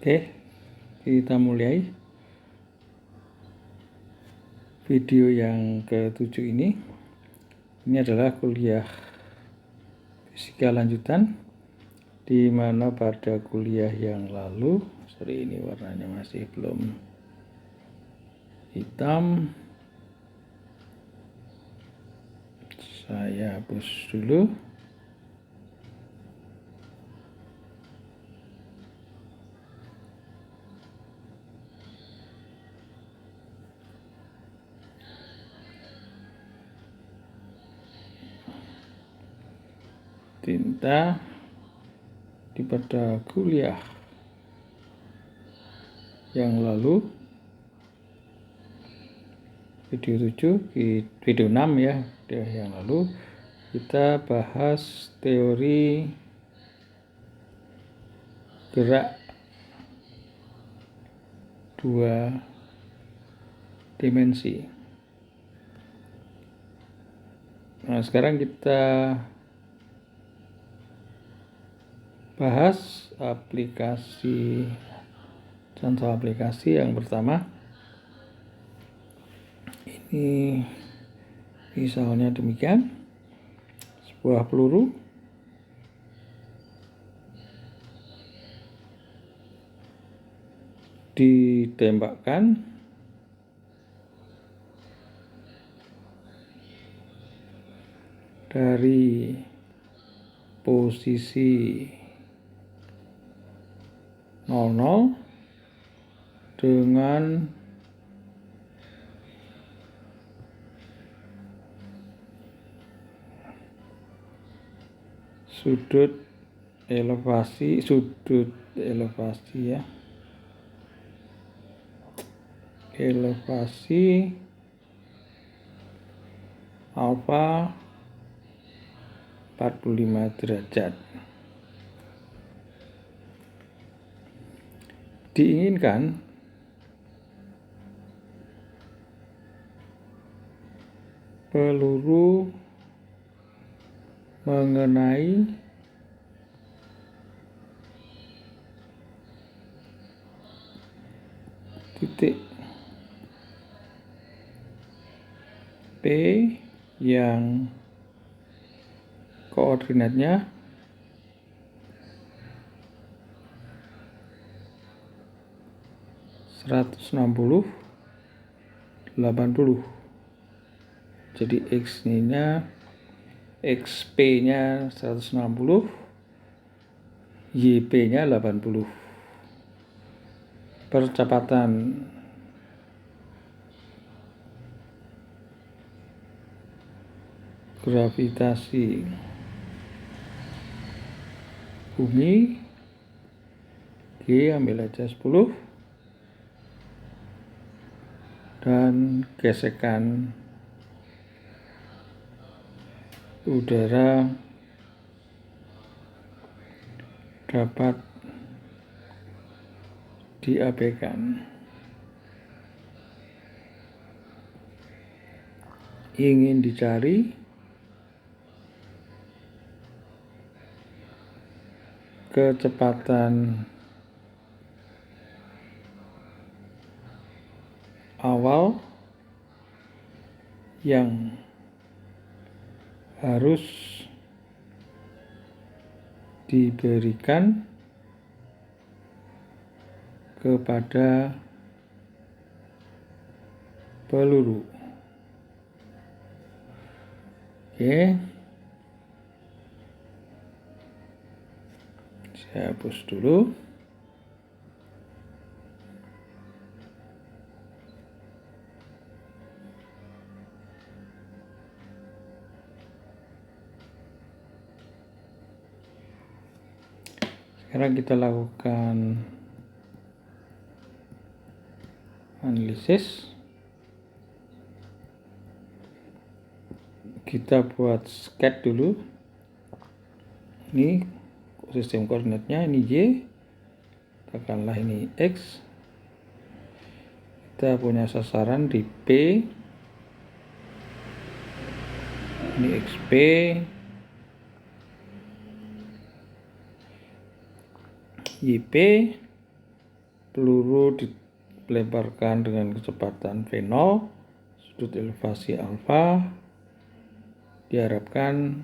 Oke, kita mulai video yang ke-7 ini. Ini adalah kuliah fisika lanjutan, di mana pada kuliah yang lalu, sorry ini warnanya masih belum hitam, saya hapus dulu. Tinta di pada kuliah yang lalu, video 6 ya, yang lalu kita bahas teori gerak 2 dimensi. Nah, sekarang kita bahas contoh aplikasi yang pertama. Ini misalnya demikian, sebuah peluru ditembakkan dari posisi 00 dengan sudut elevasi ya, elevasi alfa 45 derajat. Diinginkan peluru mengenai titik P yang koordinatnya 160, 80. Jadi XP-nya 160, YP-nya 80. Percepatan gravitasi bumi, G ambil aja 10, dan gesekan udara dapat diabaikan. Ingin dicari kecepatan awal yang harus diberikan kepada peluru. Oke, saya hapus dulu. Sekarang kita lakukan analisis. Kita buat sketch dulu. Ini sistem koordinatnya, ini Y, katakanlah ini X. Kita punya sasaran di P, ini XP, YP, peluru dilemparkan dengan kecepatan V0, sudut elevasi alfa diharapkan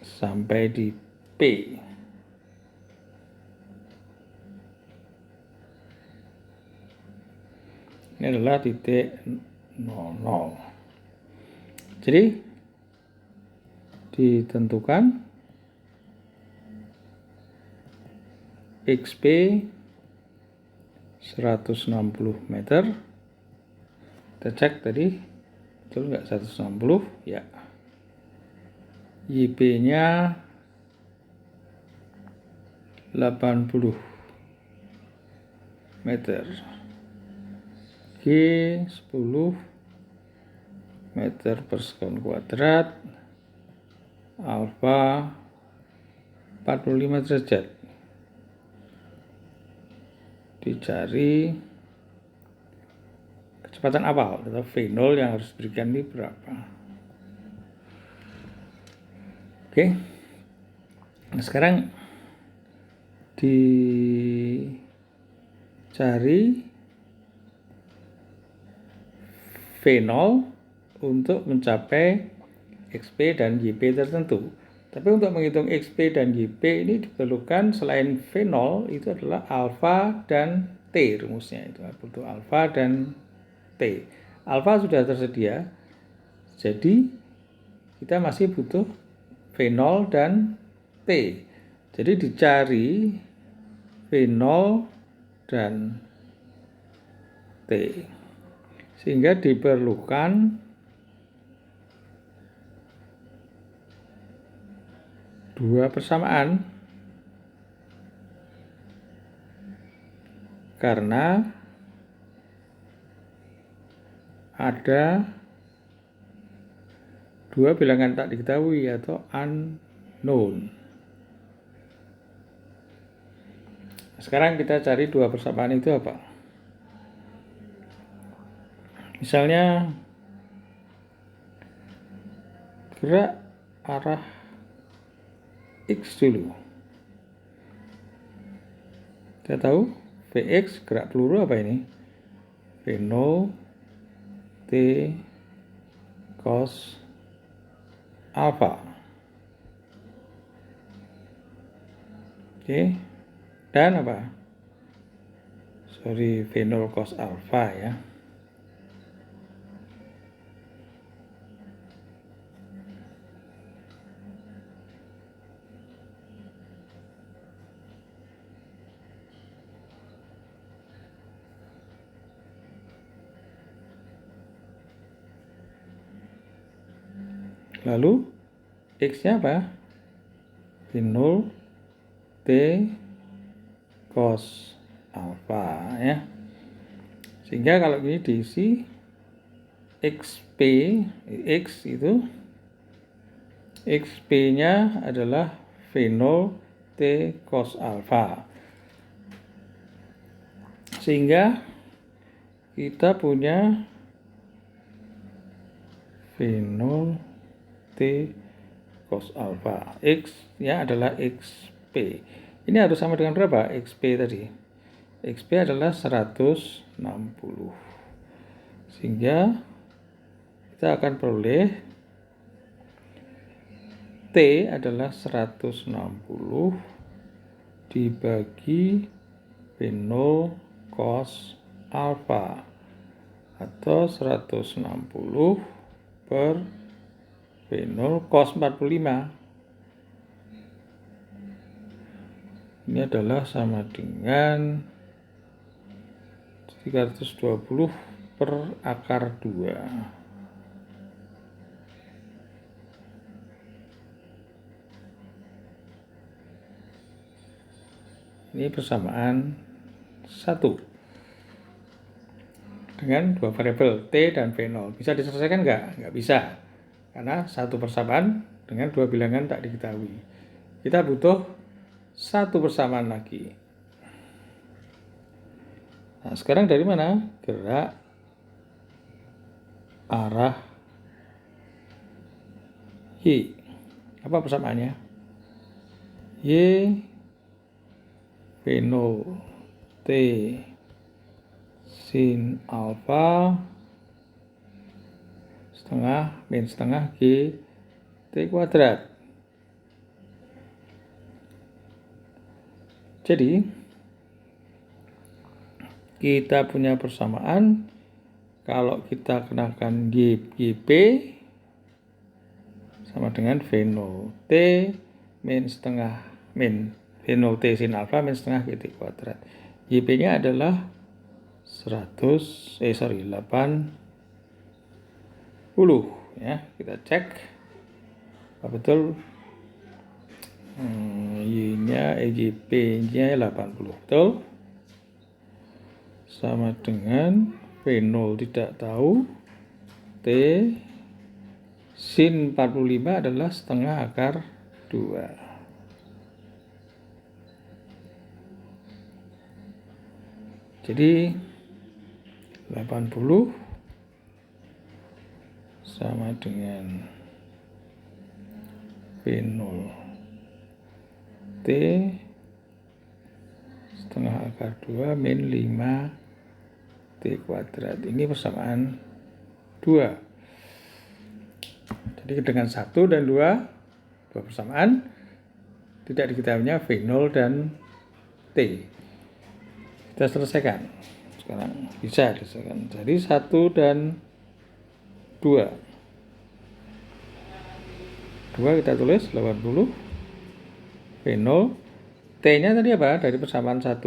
sampai di P. Ini adalah titik 00. Jadi ditentukan XP 160 meter. Kita cek tadi betul nggak 160 ya. YP nya 80 meter, G 10 meter per sekon kuadrat, alfa 45 derajat. Dicari kecepatan awal atau V0 yang harus diberikan ini berapa. Oke. Nah, sekarang dicari V0 untuk mencapai XP dan YP tertentu. Tapi untuk menghitung XP dan YP ini diperlukan selain V0 itu adalah alfa dan T rumusnya. Itu butuh alfa dan T. Alfa sudah tersedia, jadi kita masih butuh V0 dan T. Jadi dicari V0 dan T. Sehingga diperlukan dua persamaan karena ada dua bilangan tak diketahui atau unknown. Sekarang kita cari dua persamaan itu apa? Misalnya gerak arah X dulu. Kita tahu Vx gerak peluru apa ini? V0 T cos alpha. Oke. Dan apa? Sorry, V0 cos alpha ya. Lalu X-nya apa? V0 T cos alpha ya. Sehingga kalau ini diisi XP, X itu XP-nya adalah V0 T cos alpha. Sehingga kita punya V0 T cos alpha. X-nya adalah XP. Ini harus sama dengan berapa? XP tadi. XP adalah 160. Sehingga kita akan peroleh T adalah 160 dibagi V0 cos alpha atau 160 per V0 cos 45. Ini adalah sama dengan 320 per akar 2. Ini persamaan 1 dengan dua variabel T dan V0. Bisa diselesaikan nggak? Nggak bisa. Karena satu persamaan dengan dua bilangan tak diketahui. Kita butuh satu persamaan lagi. Nah, sekarang dari mana? Gerak arah Y. Apa persamaannya? Y V0 T sin alfa setengah min setengah G T kuadrat. Jadi kita punya persamaan kalau kita kenakan GP sama dengan V0 T min setengah min V0 T sin alfa min setengah GT kuadrat. GP-nya adalah 80 ya. Kita cek apa betul. Y-nya GP-nya 80 betul. Sama dengan V0 tidak tahu, T sin 45 adalah setengah akar 2. Jadi 80 sama dengan V0 T setengah akar 2 min 5 T kuadrat. Ini persamaan 2. Jadi dengan 1 dan 2 persamaan tidak diketahuinya V0 dan T. Kita selesaikan. Sekarang bisa diselesaikan. Jadi 1 dan 2. 2 kita tulis 80 V0. T-nya tadi apa? Dari persamaan 1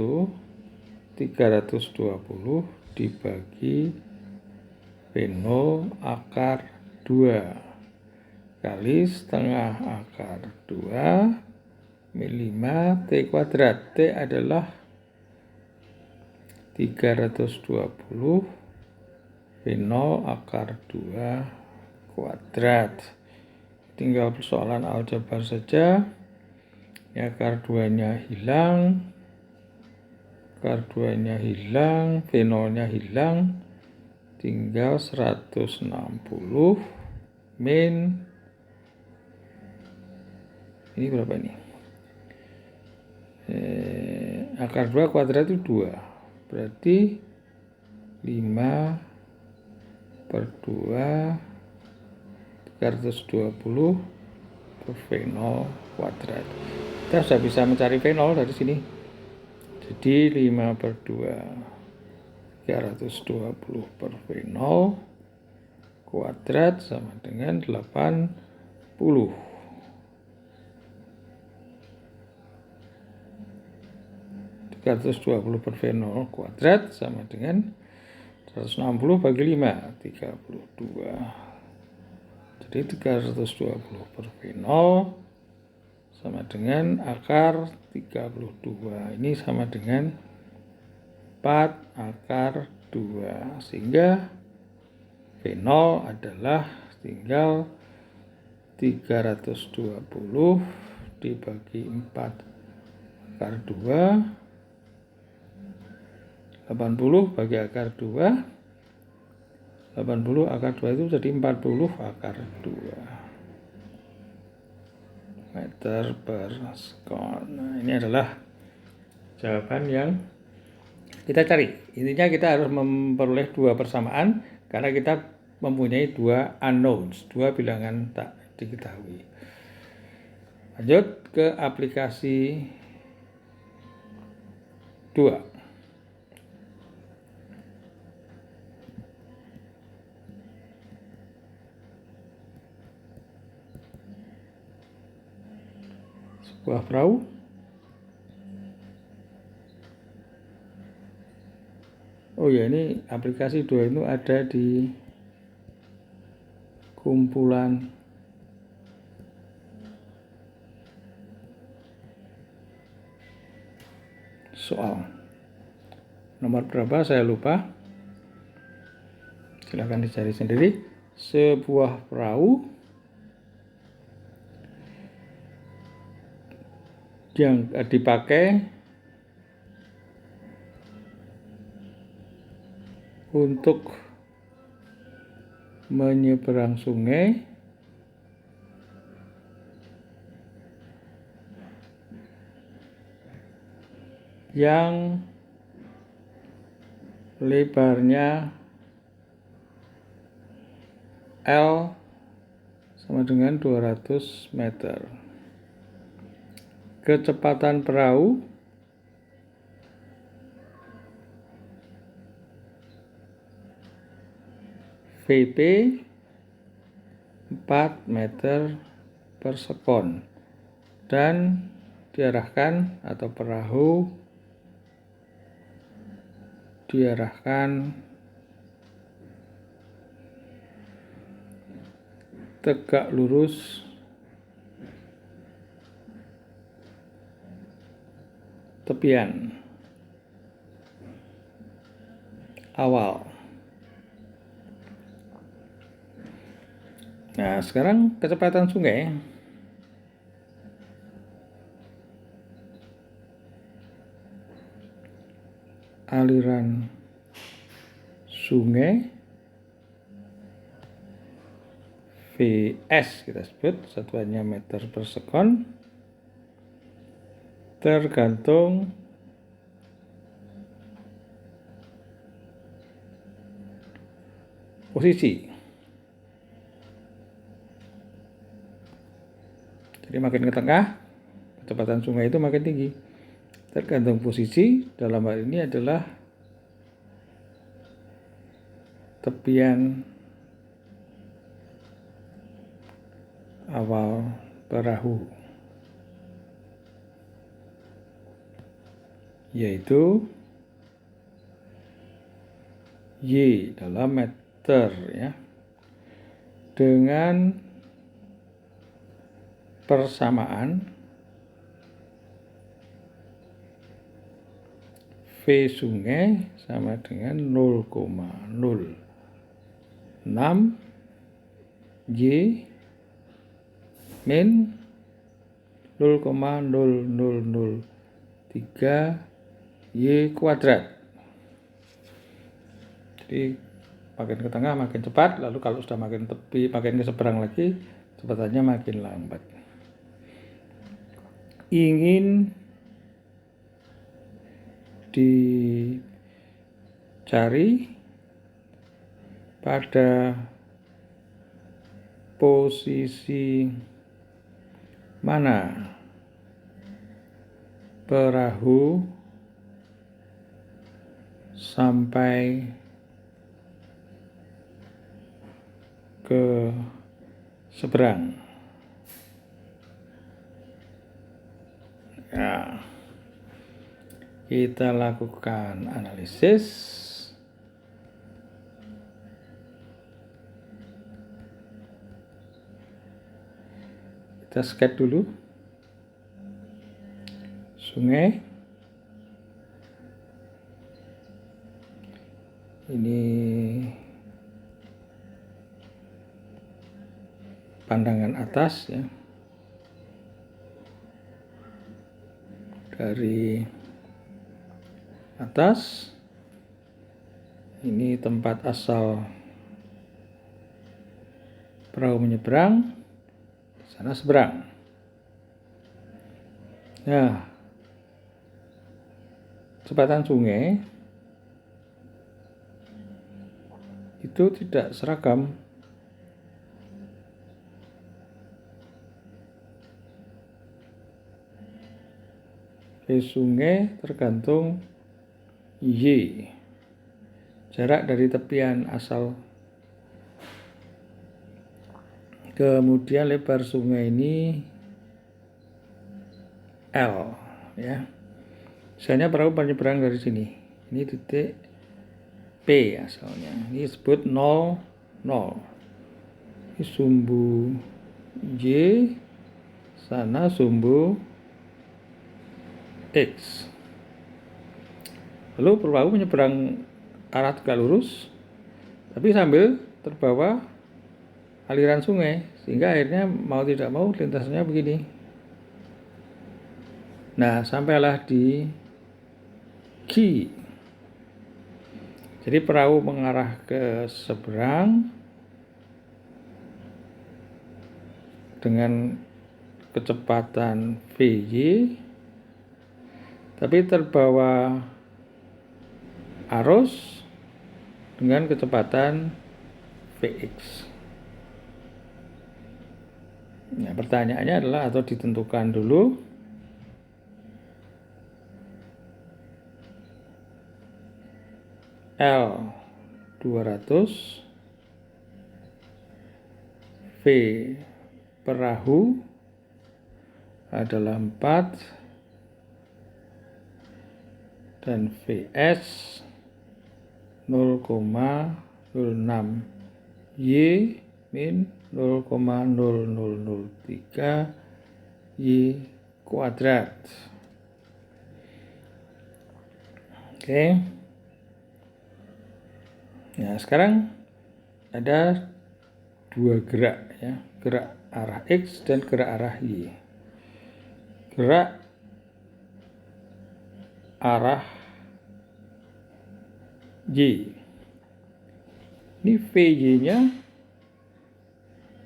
320 dibagi V0 akar 2 kali setengah akar 2 min 5 T kuadrat. T adalah 320 V0 akar 2 kuadrat. Tinggal persoalan aljabar saja. Ya, akar 2-nya hilang. Akar 2-nya hilang, V0-nya hilang, tinggal 160 min, ini berapa ini? Akar 2 kuadrat itu 2, berarti 5 per 2, 320 per V0 kuadrat. Kita sudah bisa mencari V0 dari sini. Jadi 5 per 2 320 per V0 kuadrat sama dengan 80. 320 per V0 kuadrat sama dengan 160 bagi 5 32. Jadi 320 per V0 sama dengan akar 32. Ini sama dengan 4 akar 2. Sehingga V0 adalah tinggal 320 dibagi 4 akar 2. 80 bagi akar 2. 80 akar 2 itu jadi 40 akar 2 meter per sekon. Nah, ini adalah jawaban yang kita cari. Intinya kita harus memperoleh 2 persamaan karena kita mempunyai 2 unknowns, 2 bilangan tak diketahui. Lanjut ke aplikasi 2. Sebuah perahu ini aplikasi 2 itu ada di kumpulan soal. Nomor berapa saya lupa. Silahkan dicari sendiri. Sebuah perahu yang dipakai untuk menyeberang sungai yang lebarnya L sama dengan 200 meter. Kecepatan perahu VP 4 meter per sekon dan diarahkan atau perahu diarahkan tegak lurus tepian awal. Nah, sekarang kecepatan sungai. Aliran sungai VS kita sebut, satuannya meter per sekon, tergantung posisi. Jadi makin ke tengah, kecepatan sungai itu makin tinggi. Tergantung posisi, dalam hal ini adalah tepian awal perahu, yaitu Y dalam meter ya, dengan persamaan V sungai sama dengan 0,06 Y min 0,0003 Y kuadrat. Jadi makin ke tengah makin cepat, lalu kalau sudah makin tepi, makin ke seberang lagi, kecepatannya makin lambat. Ingin dicari pada posisi mana perahu sampai ke seberang. Ya, kita lakukan analisis. Kita sketch dulu sungai. Ini pandangan atas ya, dari atas. Ini tempat asal perahu menyeberang, di sana seberang. Nah, kecepatan sungai itu tidak seragam. Ke sungai tergantung Y, jarak dari tepian asal. Kemudian lebar sungai ini L ya. Misalnya perahu menyeberang dari sini. Ini titik P asalnya. Ini disebut 0, 0. Ini sumbu Y, sana sumbu X. Lalu perahu menyeberang arah tegak lurus, tapi sambil terbawa aliran sungai, sehingga akhirnya mau tidak mau lintasannya begini. Nah, sampailah di Q. Jadi perahu mengarah ke seberang dengan kecepatan VY, tapi terbawa arus dengan kecepatan Vx. Nah, pertanyaannya adalah, atau ditentukan dulu, L 200, V perahu adalah 4, dan Vs 0,06, Y min 0,0003 Y kuadrat. Oke. Nah, sekarang ada dua gerak ya, gerak arah X dan gerak arah Y. Gerak arah Y, ini VY-nya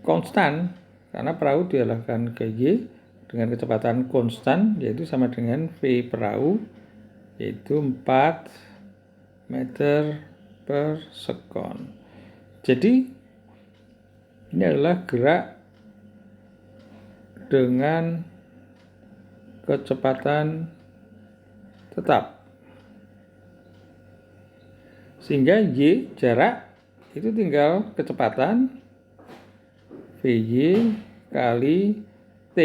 konstan karena perahu diarahkan ke Y dengan kecepatan konstan, yaitu sama dengan V perahu, yaitu 4 meter per sekon. Jadi ini adalah gerak dengan kecepatan tetap, sehingga Y jarak itu tinggal kecepatan VY kali T.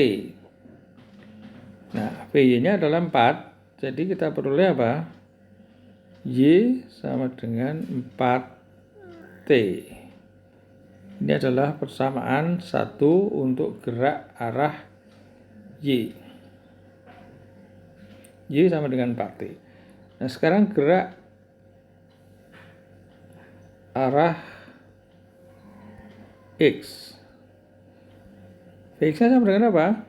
Nah, VY-nya adalah 4, jadi kita peroleh apa? Y sama dengan 4T. Ini adalah persamaan 1 untuk gerak arah Y. Y sama dengan 4T. Nah, sekarang gerak arah X. Vx-nya sama dengan apa?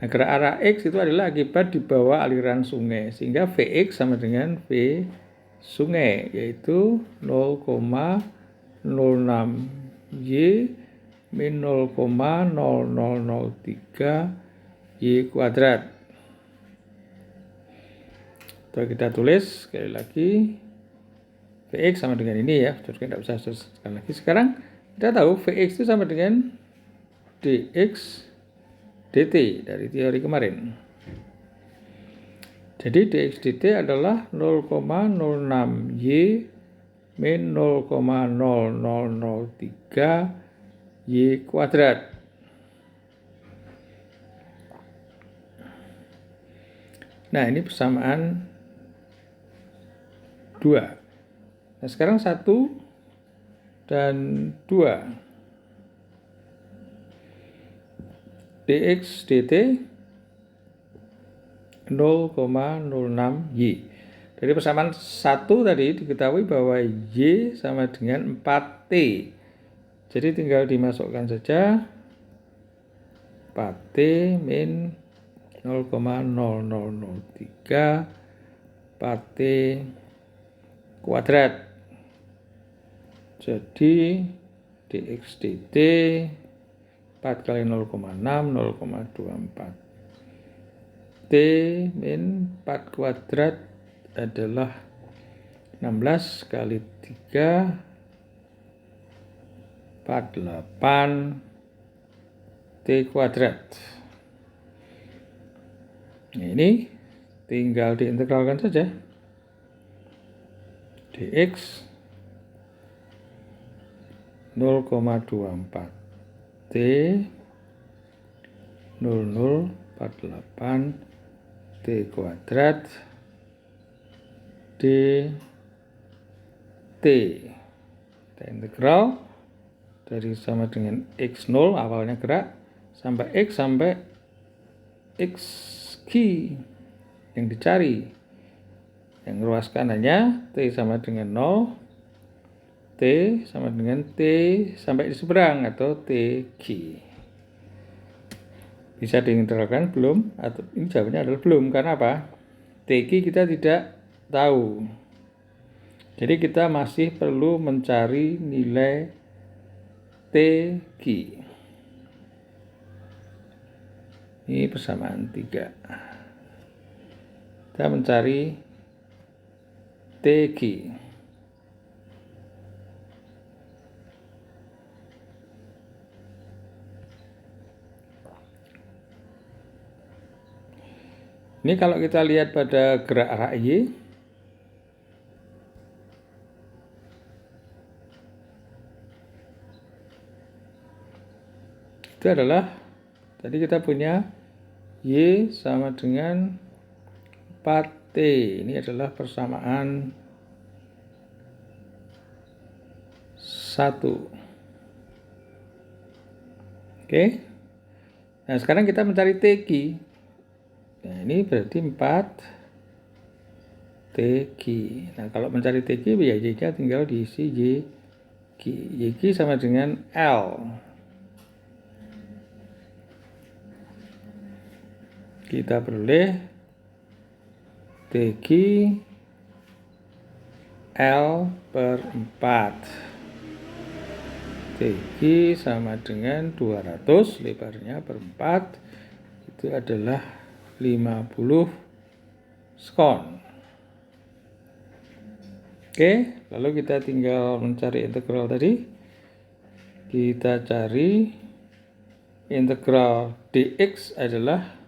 Nah, gerak arah X itu adalah akibat di bawah aliran sungai, sehingga Vx sama dengan V sungai, yaitu 0,06 Y min 0,0003 Y kuadrat. Atau kita tulis sekali lagi, Vx sama dengan ini ya, terus kita bisa sekali lagi. Sekarang kita tahu Vx itu sama dengan dx dt dari teori kemarin. Jadi dx dt adalah 0,06 Y min 0,0003 Y kuadrat. Nah, ini persamaan 2. Nah, sekarang 1 dan 2. dx dt 0,06 Y. Dari persamaan 1 tadi diketahui bahwa Y sama dengan 4T. Jadi tinggal dimasukkan saja 4T min 0,0003 4T kuadrat. Jadi dx dt 4 kali 0,6 0,24 T min 4 kuadrat adalah 16 kali 3 48 T kuadrat. Nah, ini tinggal diintegralkan saja. Dx 0,24 T 0048 T kuadrat dt. Kita integral dari sama dengan x0 awalnya gerak sampai x yang dicari. Yang ruaskan hanya t sama dengan 0, t sama dengan t sampai di seberang atau tg. Bisa diintegralkan belum? Atau ini jawabannya adalah belum. Karena apa? Tg kita tidak tahu. Jadi kita masih perlu mencari nilai Tg. Ini persamaan 3. kita mencari TQ. Ini kalau kita lihat pada gerak arah Y, itu adalah tadi kita punya Y sama dengan 4T. Ini adalah persamaan 1. Oke. Nah, sekarang kita mencari TQ. Nah, ini berarti 4 TQ. Nah, kalau mencari TQ, ya Y-nya tinggal diisi YQ. YQ sama dengan L. Kita peroleh TQ L per 4. TQ sama dengan 200, lebarnya per 4. Itu adalah 50 skon. Oke, lalu kita tinggal mencari integral tadi. Kita cari integral dx adalah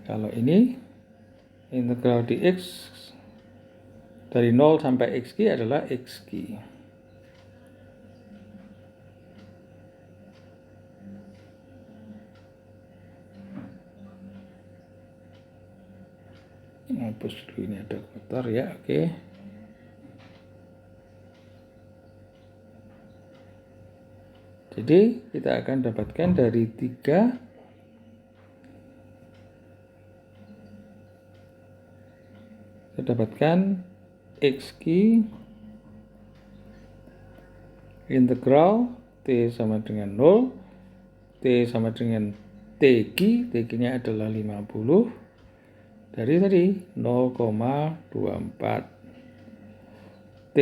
kalau ini integral dx dari 0 sampai xq adalah xq. Hapus dulu, ini ada kotor ya, oke. Jadi kita akan dapatkan dari 3 kita dapatkan xq integral t sama dengan 0, t sama dengan tq, tq-nya adalah 50 dari tadi 0,24 t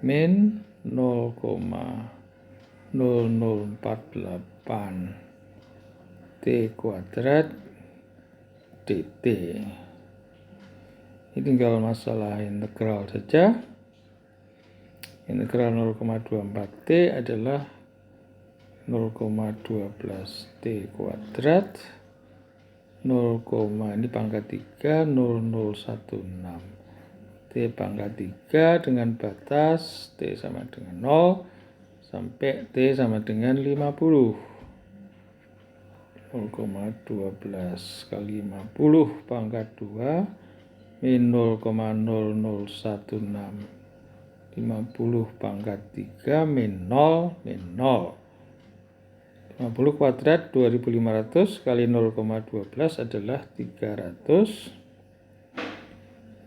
min 0,0048 t kuadrat dt. Ini tinggal masalah integral saja. Integral 0,24 t adalah 0,12 t kuadrat 0, ini pangkat 3 0016 t pangkat 3 dengan batas t sama dengan 0 sampai t sama dengan 50. 0,12 kali 50 pangkat 2 min 0,0016 50 pangkat 3 min 0 min 0. 50 kuadrat 2500 kali 0,12 adalah 300.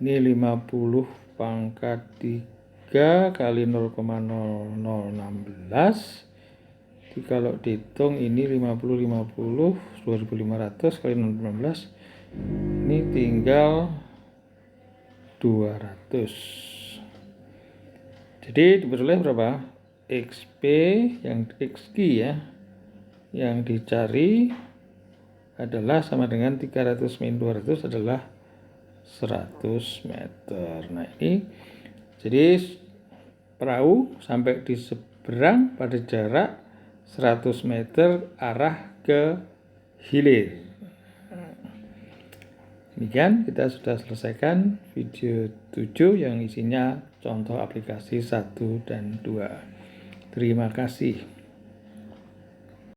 Ini 50 pangkat 3 kali 0,0016. Jadi kalau dihitung ini 50 2500 kali 0,16 ini tinggal 200. Jadi diperoleh berapa? XP yang XQ ya, yang dicari adalah sama dengan 300 min 200 adalah 100 meter. Nah ini jadi perahu sampai di seberang pada jarak 100 meter arah ke hilir. Demikian kita sudah selesaikan video 7 yang isinya contoh aplikasi 1 dan 2. Terima kasih.